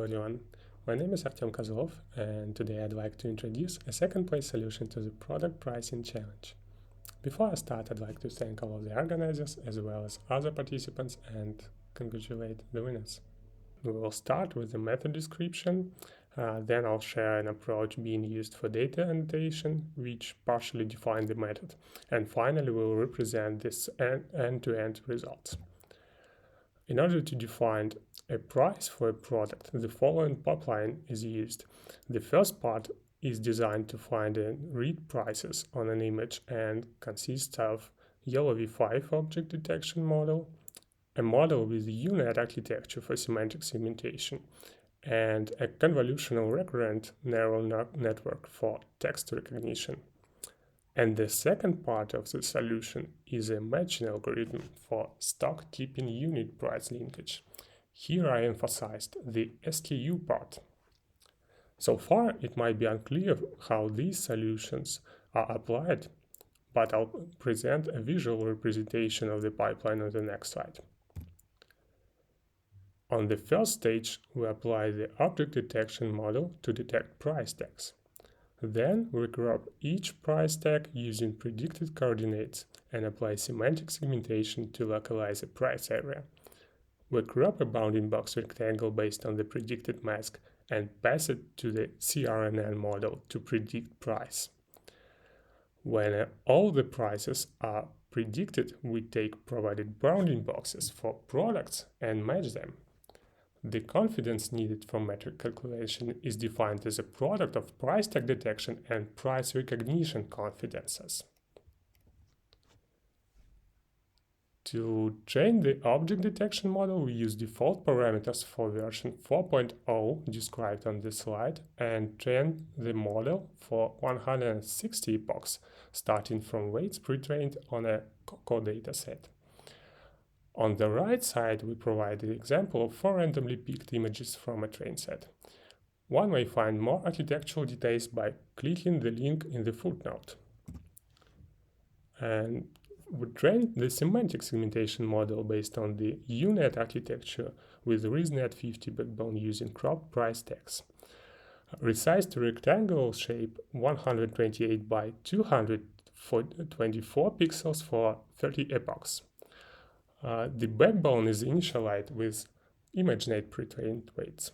Hello everyone, my name is Artem Kozlov, and today I'd like to introduce a second-place solution to the product pricing challenge. Before I start, I'd like to thank all of the organizers as well as other participants and congratulate the winners. We will start with the method description, then I'll share an approach being used for data annotation, which partially define the method, and finally we'll represent this end-to-end results. In order to define a price for a product, the following pipeline is used. The first part is designed to find and read prices on an image and consists of yellow v5 object detection model, a model with UNet architecture for semantic segmentation, and a convolutional recurrent neural network for text recognition. And the second part of the solution is a matching algorithm for stock keeping unit price linkage. Here I emphasized the SKU part. So far, it might be unclear how these solutions are applied, but I'll present a visual representation of the pipeline on the next slide. On the first stage, we apply the object detection model to detect price tags. Then we crop each price tag using predicted coordinates and apply semantic segmentation to localize a price area. We crop a bounding box rectangle based on the predicted mask and pass it to the CRNN model to predict price. When all the prices are predicted, we take provided bounding boxes for products and match them. The confidence needed for metric calculation is defined as a product of price tag detection and price recognition confidences. To train the object detection model, we use default parameters for version 4.0 described on this slide and train the model for 160 epochs, starting from weights pre-trained on a core dataset. On the right side, we provide the example of 4 randomly picked images from a train set. One may find more architectural details by clicking the link in the footnote. And we trained the semantic segmentation model based on the UNet architecture with ResNet50 backbone using cropped price tags. Resized rectangle shape 128 by 224 pixels for 30 epochs. The backbone is initialized with ImageNet pre-trained weights.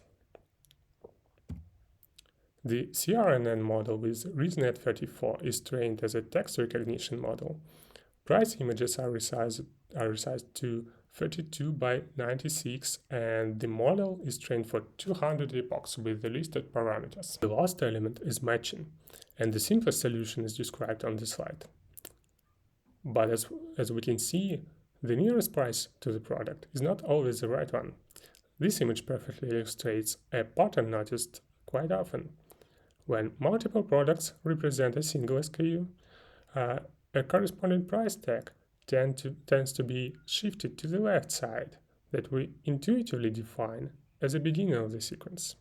The CRNN model with ResNet34 is trained as a text recognition model. Price images are resized to 32 by 96, and the model is trained for 200 epochs with the listed parameters. The last element is matching, and the simplest solution is described on the slide. But as we can see, the nearest price to the product is not always the right one. This image perfectly illustrates a pattern noticed quite often. When multiple products represent a single SKU, a corresponding price tag tends to be shifted to the left side that we intuitively define as the beginning of the sequence.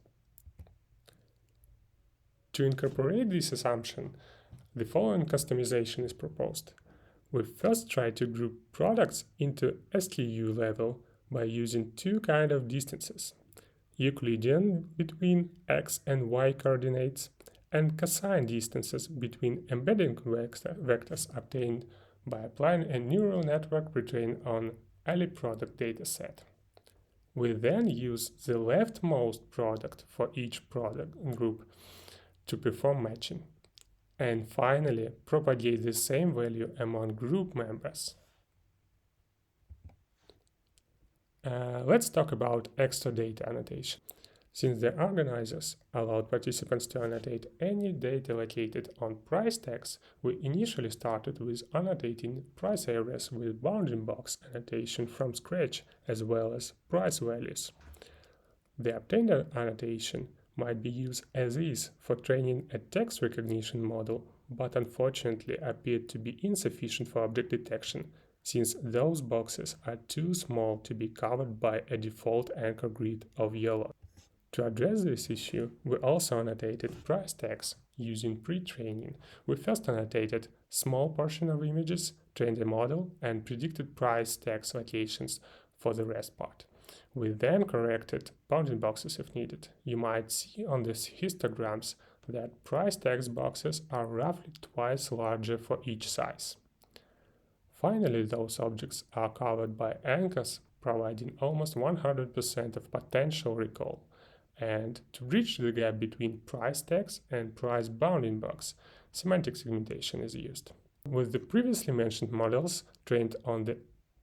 To incorporate this assumption, the following customization is proposed. We first try to group products into SKU level by using two kinds of distances: Euclidean between x and y coordinates and cosine distances between embedding vectors obtained by applying a neural network pre-trained on any product dataset. We then use the leftmost product for each product group to perform matching. And finally, propagate the same value among group members. Let's talk about extra data annotation. Since the organizers allowed participants to annotate any data located on price tags, we initially started with annotating price areas with bounding box annotation from scratch, as well as price values. The obtained annotation might be used as is for training a text recognition model, but unfortunately appeared to be insufficient for object detection, since those boxes are too small to be covered by a default anchor grid of yellow. To address this issue, we also annotated price tags using pre-training. We first annotated small portion of images, trained a model, and predicted price tags locations for the rest part. We then corrected bounding boxes if needed. You might see on these histograms that price tags boxes are roughly twice larger for each size. Finally, those objects are covered by anchors, providing almost 100% of potential recall. And to bridge the gap between price tags and price bounding box, semantic segmentation is used. With the previously mentioned models trained on the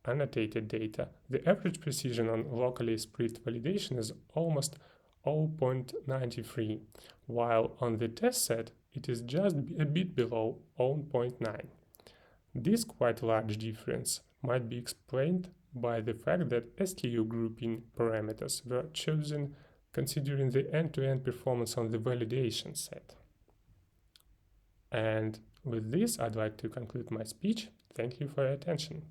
annotated data, the average precision on locally split validation is almost 0.93, while on the test set it is just a bit below 0.9. This quite large difference might be explained by the fact that SKU grouping parameters were chosen considering the end-to-end performance on the validation set. And with this, I'd like to conclude my speech. Thank you for your attention.